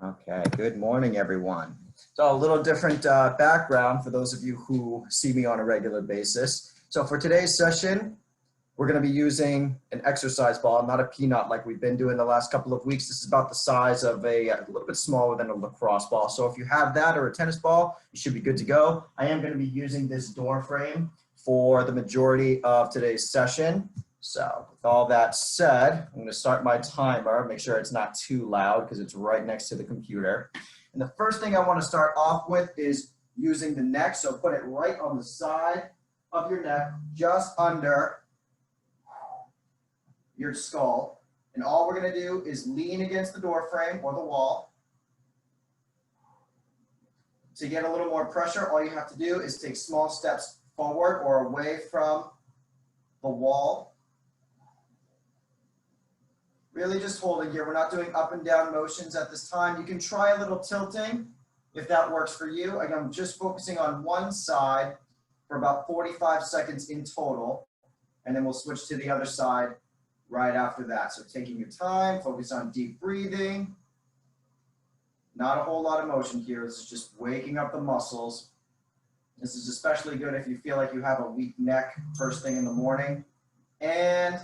Okay, good morning, everyone. So a little different background for those of you who see me on a regular basis. So for today's session, we're going to be using an exercise ball, not a peanut like we've been doing the last couple of weeks. This is about the size of a little bit smaller than a lacrosse ball. So if you have that or a tennis ball, you should be good to go. I am going to be using this door frame for the majority of today's session. So with all that said, I'm going to start my timer, make sure it's not too loud because it's right next to the computer. And the first thing I want to start off with is using the neck. So put it right on the side of your neck, just under your skull. And all we're going to do is lean against the door frame or the wall. To get a little more pressure, all you have to do is take small steps forward or away from the wall. Really just holding here. We're not doing up and down motions at this time. You can try a little tilting if that works for you. Again, I'm just focusing on one side for about 45 seconds in total, and then we'll switch to the other side right after that. So taking your time, focus on deep breathing. Not a whole lot of motion here. This is just waking up the muscles. This is especially good if you feel like you have a weak neck first thing in the morning. And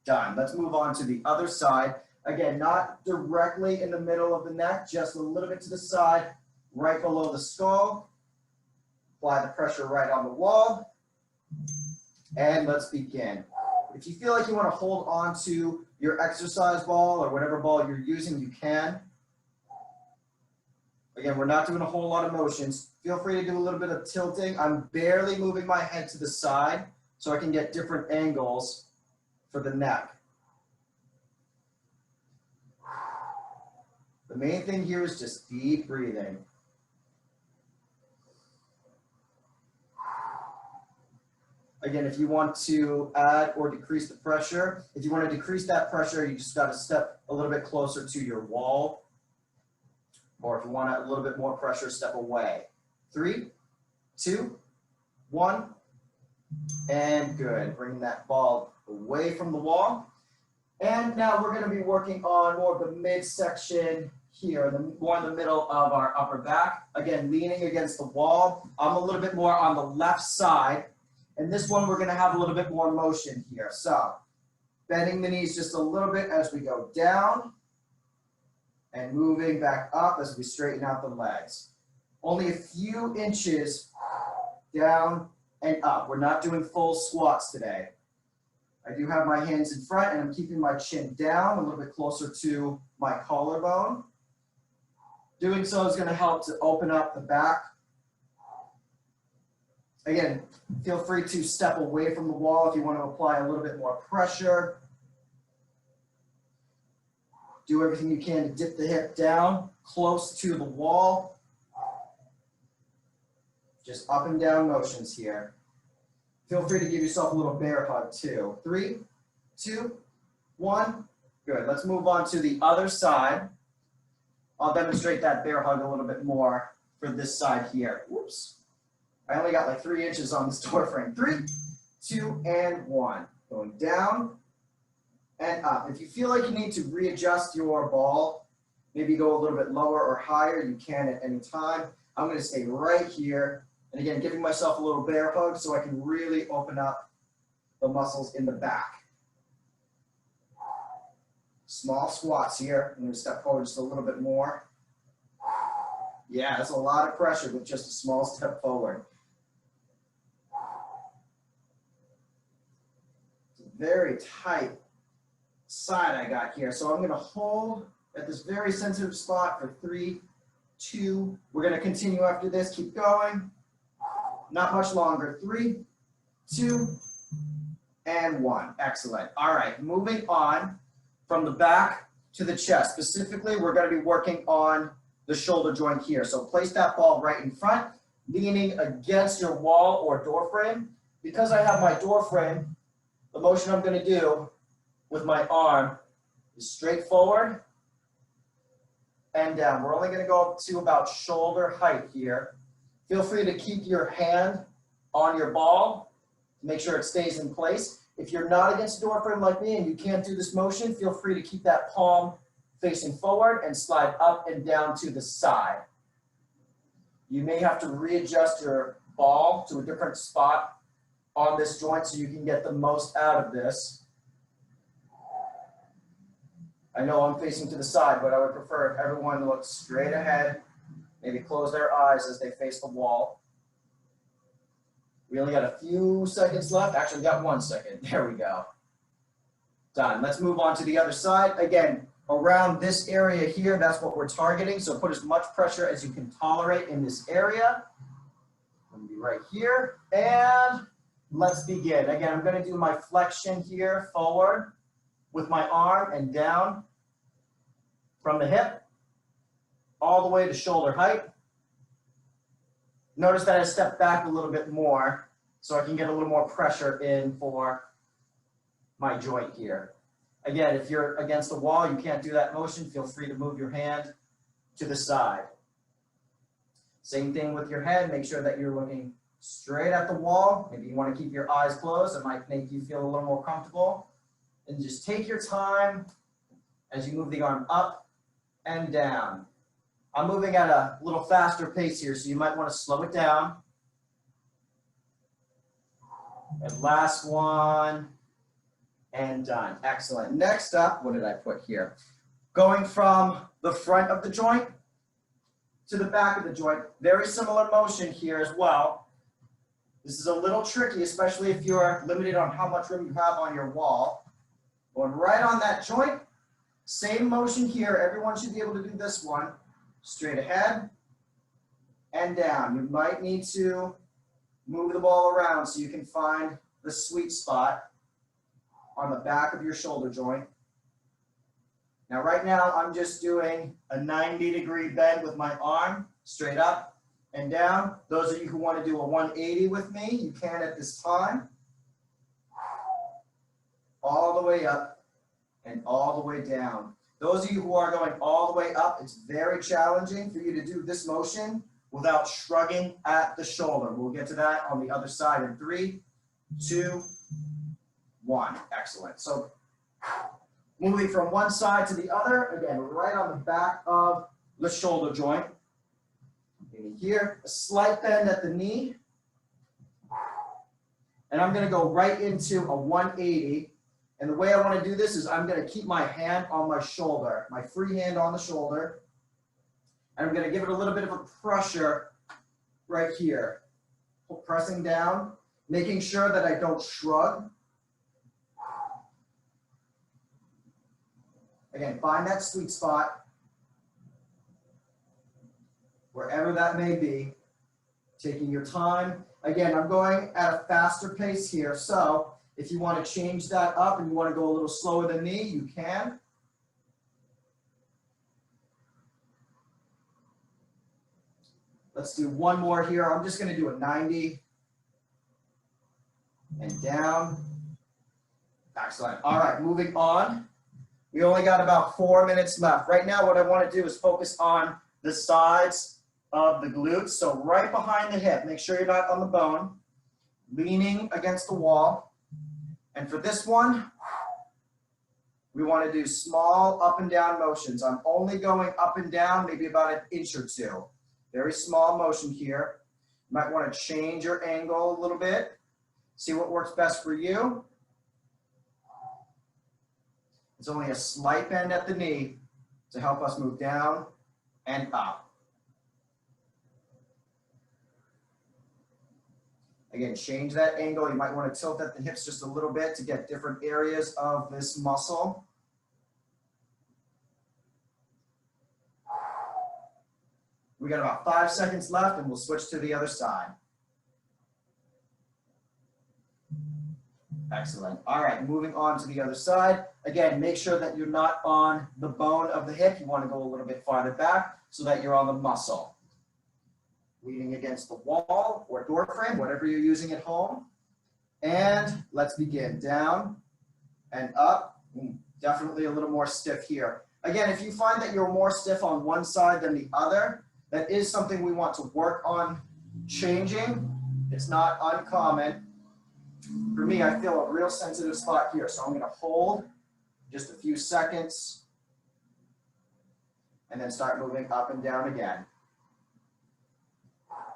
done. Let's move on to the other side. Again, not directly in the middle of the neck, just a little bit to the side, right below the skull. Apply the pressure right on the wall. And let's begin. If you feel like you want to hold on to your exercise ball or whatever ball you're using, you can. Again, we're not doing a whole lot of motions. Feel free to do a little bit of tilting. I'm barely moving my head to the side so I can get different angles for the neck. The main thing here is just deep breathing. Again, if you want to add or decrease the pressure, if you want to decrease that pressure, you just got to step a little bit closer to your wall. Or if you want a little bit more pressure, step away. 3, 2, 1, and good. Bring that ball away from the wall. And now we're going to be working on more of the midsection here, more in the middle of our upper back. Again, leaning against the wall. I'm a little bit more on the left side. And this one, we're going to have a little bit more motion here. So bending the knees just a little bit as we go down and moving back up as we straighten out the legs. Only a few inches down and up. We're not doing full squats today. I do have my hands in front and I'm keeping my chin down a little bit closer to my collarbone. Doing so is going to help to open up the back. Again, feel free to step away from the wall if you want to apply a little bit more pressure. Do everything you can to dip the hip down close to the wall. Just up and down motions here. Feel free to give yourself a little bear hug too. 3, 2, 1. Good. Let's move on to the other side. I'll demonstrate that bear hug a little bit more for this side here. Whoops. I only got like 3 inches on this door frame. 3, 2, and 1. Going down and up. If you feel like you need to readjust your ball, maybe go a little bit lower or higher, you can at any time. I'm going to stay right here. And again, giving myself a little bear hug so I can really open up the muscles in the back. Small squats here. I'm going to step forward just a little bit more. Yeah, that's a lot of pressure with just a small step forward. It's a very tight side I got here. So I'm going to hold at this very sensitive spot for 3, 2. We're going to continue after this. Keep going. Not much longer. 3, 2, and 1. Excellent. All right, moving on from the back to the chest. Specifically, we're going to be working on the shoulder joint here. So place that ball right in front, leaning against your wall or door frame. Because I have my door frame, the motion I'm going to do with my arm is straight forward and down. We're only going to go up to about shoulder height here. Feel free to keep your hand on your ball to make sure it stays in place. If you're not against a door frame like me and you can't do this motion, feel free to keep that palm facing forward and slide up and down to the side. You may have to readjust your ball to a different spot on this joint so you can get the most out of this. I know I'm facing to the side, but I would prefer if everyone looks straight ahead, maybe close their eyes as they face the wall. We only got a few seconds left. Actually, we got 1 second. There we go. Done. Let's move on to the other side. Again, around this area here, that's what we're targeting. So put as much pressure as you can tolerate in this area. I'm going to be right here. And let's begin. Again, I'm going to do my flexion here forward with my arm and down from the hip all the way to shoulder height. Notice that I step back a little bit more so I can get a little more pressure in for my joint here. Again, if you're against the wall, you can't do that motion, feel free to move your hand to the side. Same thing with your head, make sure that you're looking straight at the wall. Maybe you want to keep your eyes closed, it might make you feel a little more comfortable. And just take your time as you move the arm up and down. I'm moving at a little faster pace here, so you might want to slow it down. And last one, and done. Excellent. Next up, what did I put here? Going from the front of the joint to the back of the joint. Very similar motion here as well. This is a little tricky, especially if you're limited on how much room you have on your wall. Going right on that joint. Same motion here. Everyone should be able to do this one. Straight ahead and down. You might need to move the ball around so you can find the sweet spot on the back of your shoulder joint. Now right now I'm just doing a 90-degree bend with my arm straight up and down. Those of you who want to do a 180 with me, you can at this time. All the way up and all the way down. Those of you who are going all the way up, it's very challenging for you to do this motion without shrugging at the shoulder. We'll get to that on the other side in 3, 2, 1. Excellent. So moving from one side to the other, again, right on the back of the shoulder joint. Maybe here, a slight bend at the knee. And I'm going to go right into a 180. And the way I want to do this is I'm going to keep my hand on my shoulder, my free hand on the shoulder. And I'm going to give it a little bit of a pressure right here. Pressing down, making sure that I don't shrug. Again, find that sweet spot, wherever that may be, taking your time. Again, I'm going at a faster pace here, so if you want to change that up and you want to go a little slower than me, you can. Let's do one more here. I'm just going to do a 90 and down. Excellent. All right, moving on. We only got about 4 minutes left. Right now, what I want to do is focus on the sides of the glutes. So right behind the hip, make sure you're not on the bone, leaning against the wall. And for this one, we want to do small up and down motions. I'm only going up and down, maybe about an inch or two. Very small motion here. You might want to change your angle a little bit. See what works best for you. It's only a slight bend at the knee to help us move down and up. Again, change that angle. You might want to tilt at the hips just a little bit to get different areas of this muscle. We got about 5 seconds left and we'll switch to the other side. Excellent. All right, moving on to the other side. Again, make sure that you're not on the bone of the hip. You want to go a little bit farther back so that you're on the muscle. Leaning against the wall or door frame, whatever you're using at home. And let's begin. Down and up. Definitely a little more stiff here. Again, if you find that you're more stiff on one side than the other, that is something we want to work on changing. It's not uncommon. For me, I feel a real sensitive spot here, so I'm gonna hold just a few seconds and then start moving up and down again.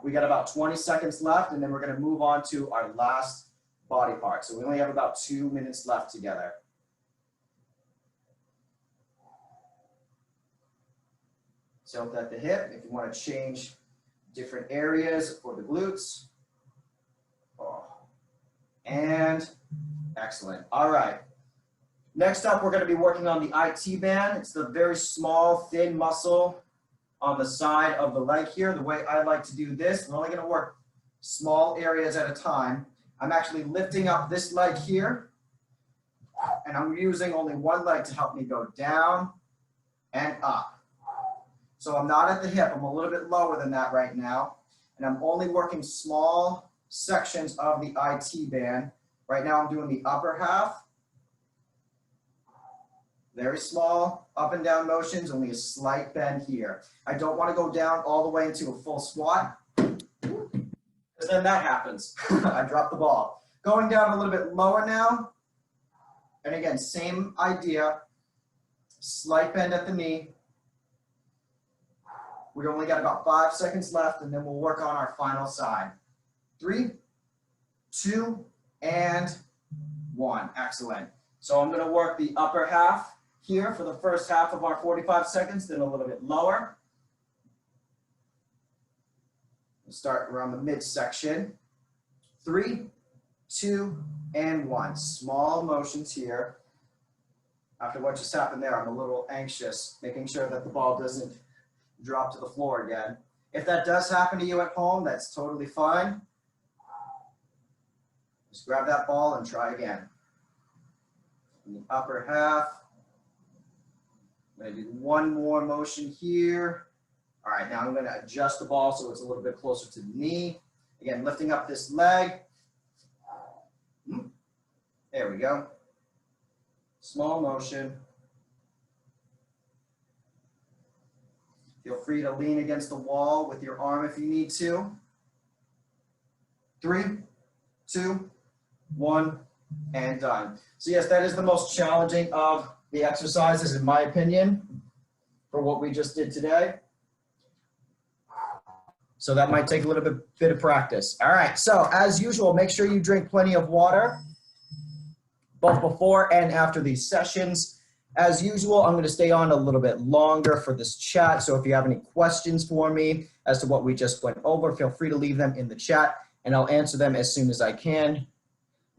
We got about 20 seconds left, and then we're gonna move on to our last body part. So we only have about 2 minutes left together. Tilt at the hip if you want to change different areas for the glutes. Oh. And excellent. All right. Next up, we're going to be working on the IT band. It's the very small, thin muscle on the side of the leg here. The way I like to do this, we're only going to work small areas at a time. I'm actually lifting up this leg here, and I'm using only one leg to help me go down and up. So I'm not at the hip, I'm a little bit lower than that right now, and I'm only working small sections of the IT band. Right now I'm doing the upper half. Very small up and down motions, only a slight bend here. I don't want to go down all the way into a full squat, because then that happens. I dropped the ball. Going down a little bit lower now, and again, same idea, slight bend at the knee. We only got about 5 seconds left, and then we'll work on our final side. 3, 2, and 1. Excellent. So I'm going to work the upper half here for the first half of our 45 seconds, then a little bit lower. We'll start around the midsection. 3, 2, and 1. Small motions here. After what just happened there, I'm a little anxious, making sure that the ball doesn't drop to the floor again. If that does happen to you at home, that's totally fine. Just grab that ball and try again. In the upper half. I'm going to do one more motion here. All right, now I'm going to adjust the ball so it's a little bit closer to the knee. Again, lifting up this leg. There we go. Small motion. Feel free to lean against the wall with your arm if you need to. 3, 2, 1, and done. So yes, that is the most challenging of the exercises, in my opinion, for what we just did today. So that might take a little bit of practice. All right, so as usual, make sure you drink plenty of water, both before and after these sessions. As usual, I'm going to stay on a little bit longer for this chat. So if you have any questions for me as to what we just went over, feel free to leave them in the chat and I'll answer them as soon as I can.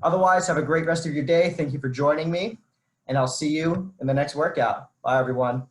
Otherwise, have a great rest of your day. Thank you for joining me, and I'll see you in the next workout. Bye, everyone.